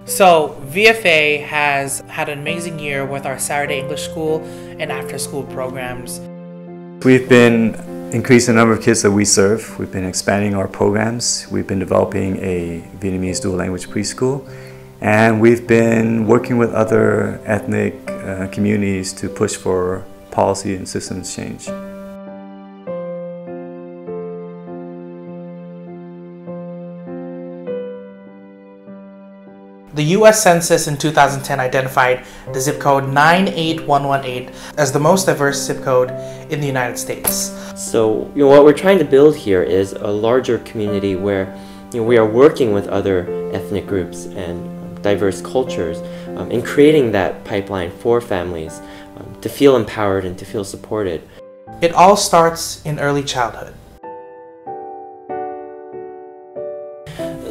So VFA has had an amazing year with our Saturday English School and after-school programs. We've been increasing the number of kids that we serve. We've been expanding our programs. We've been developing a Vietnamese dual language preschool. And we've been working with other ethnic communities to push for policy and systems change. The U.S. Census in 2010 identified the zip code 98118 as the most diverse zip code in the United States. So what we're trying to build here is a larger community where we are working with other ethnic groups and diverse cultures in creating that pipeline for families to feel empowered and to feel supported. It all starts in early childhood.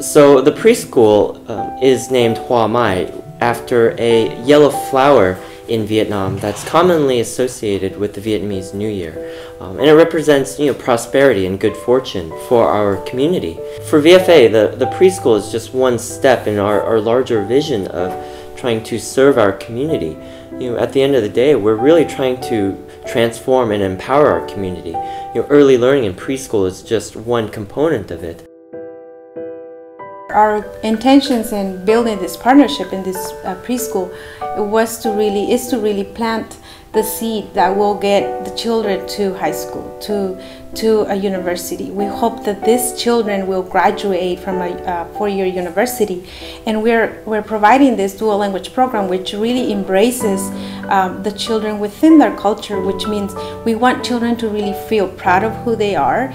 So the preschool is named Hoa Mai after a yellow flower in Vietnam that's commonly associated with the Vietnamese New Year. And it represents prosperity and good fortune for our community. For VFA, the preschool is just one step in our larger vision of trying to serve our community. At the end of the day, we're really trying to transform and empower our community. Early learning in preschool is just one component of it. Our intentions in building this partnership in this preschool is to really plant the seed that will get the children to high school, to a university. We hope that these children will graduate from a four-year university, and we're providing this dual language program which really embraces the children within their culture, which means we want children to really feel proud of who they are.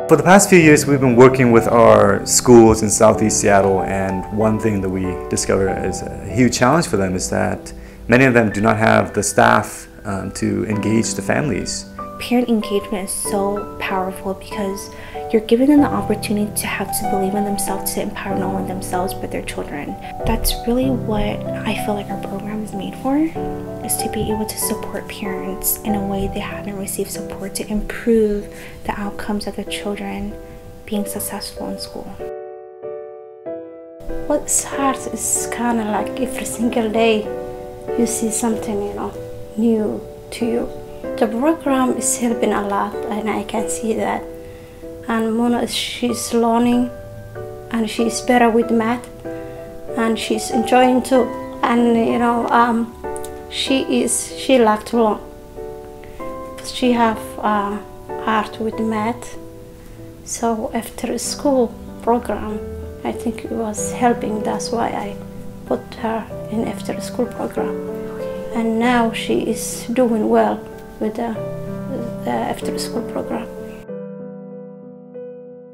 For the past few years, we've been working with our schools in Southeast Seattle, and one thing that we discovered is a huge challenge for them is that many of them do not have the staff to engage the families. Parent engagement is so powerful because you're giving them the opportunity to have to believe in themselves, to empower not only themselves but their children. That's really what I feel like our program is made for, is to be able to support parents in a way they haven't received support, to improve the outcomes of their children being successful in school. What's hard is kind of like every single day you see something, new to you. The program is helping a lot, and I can see that. And Mona, she's learning, and she's better with math, and she's enjoying too. And she likes to learn. She have heart with math. So after school program, I think it was helping. That's why I put her in after school program. And now she is doing well with the after school program.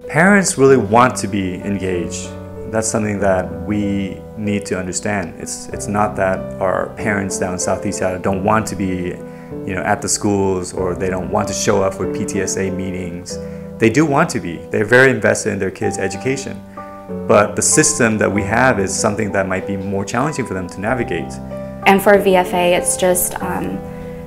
Parents really want to be engaged. That's something that we need to understand. It's not that our parents down in Southeast Seattle don't want to be at the schools, or they don't want to show up for PTSA meetings. They do want to be. They're very invested in their kids' education. But the system that we have is something that might be more challenging for them to navigate. And for VFA, it's just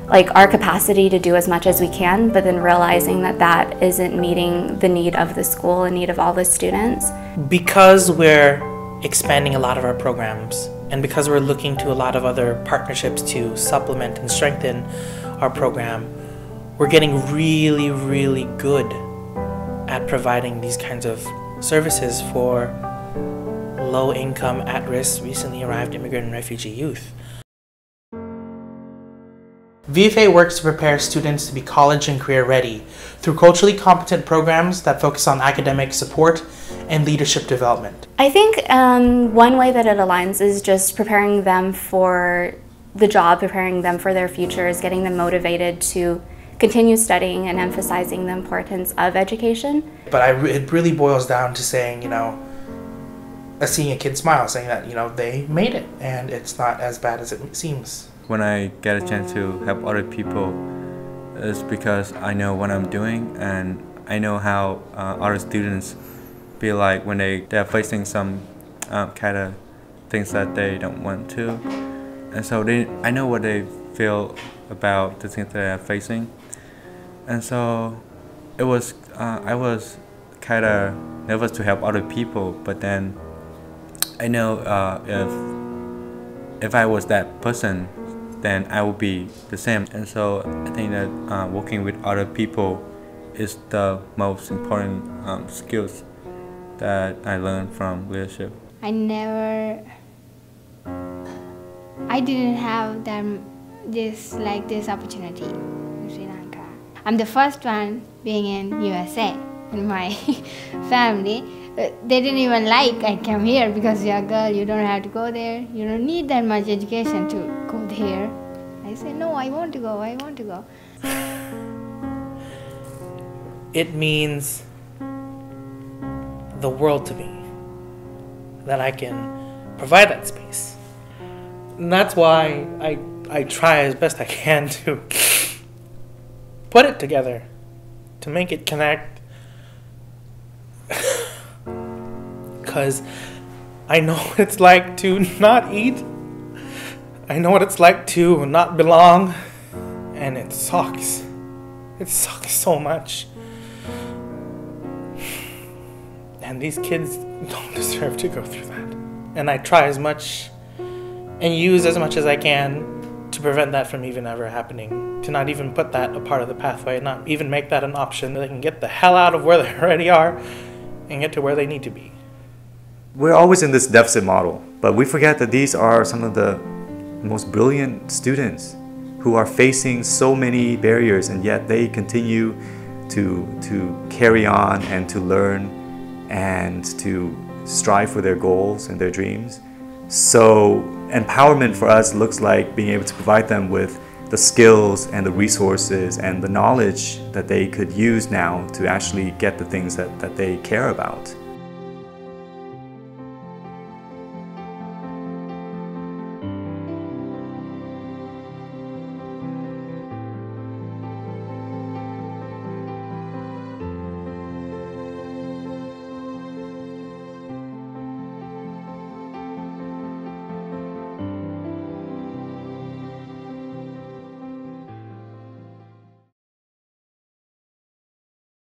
like our capacity to do as much as we can, but then realizing that that isn't meeting the need of the school and need of all the students. Because we're expanding a lot of our programs, and because we're looking to a lot of other partnerships to supplement and strengthen our program, we're getting really, really good at providing these kinds of services for low-income, at-risk, recently arrived immigrant and refugee youth. VFA works to prepare students to be college and career ready through culturally competent programs that focus on academic support and leadership development. I think one way that it aligns is just preparing them for the job, preparing them for their futures, getting them motivated to continue studying and emphasizing the importance of education. But it really boils down to saying, seeing a kid smile, saying that, they made it and it's not as bad as it seems. When I get a chance to help other people, it's because I know what I'm doing, and I know how other students feel like when they're facing some kind of things that they don't want to. And so I know what they feel about the things that they're facing. And so I was kind of nervous to help other people, but then I know if I was that person, then I would be the same. And so I think that working with other people is the most important skills that I learned from leadership. I didn't have this opportunity in Sri Lanka. I'm the first one being in USA in my family. They didn't even like I came here because you're a girl, you don't have to go there, you don't need that much education to go there. I said, no, I want to go, I want to go. It means the world to me that I can provide that space. And that's why I try as best I can to put it together, to make it connect. Because I know what it's like to not eat. I know what it's like to not belong. And it sucks. It sucks so much. And these kids don't deserve to go through that. And I try as much and use as much as I can to prevent that from even ever happening. To not even put that a part of the pathway, not even make that an option, that they can get the hell out of where they already are and get to where they need to be. We're always in this deficit model, but we forget that these are some of the most brilliant students who are facing so many barriers, and yet they continue to carry on and to learn and to strive for their goals and their dreams. So empowerment for us looks like being able to provide them with the skills and the resources and the knowledge that they could use now to actually get the things that they care about.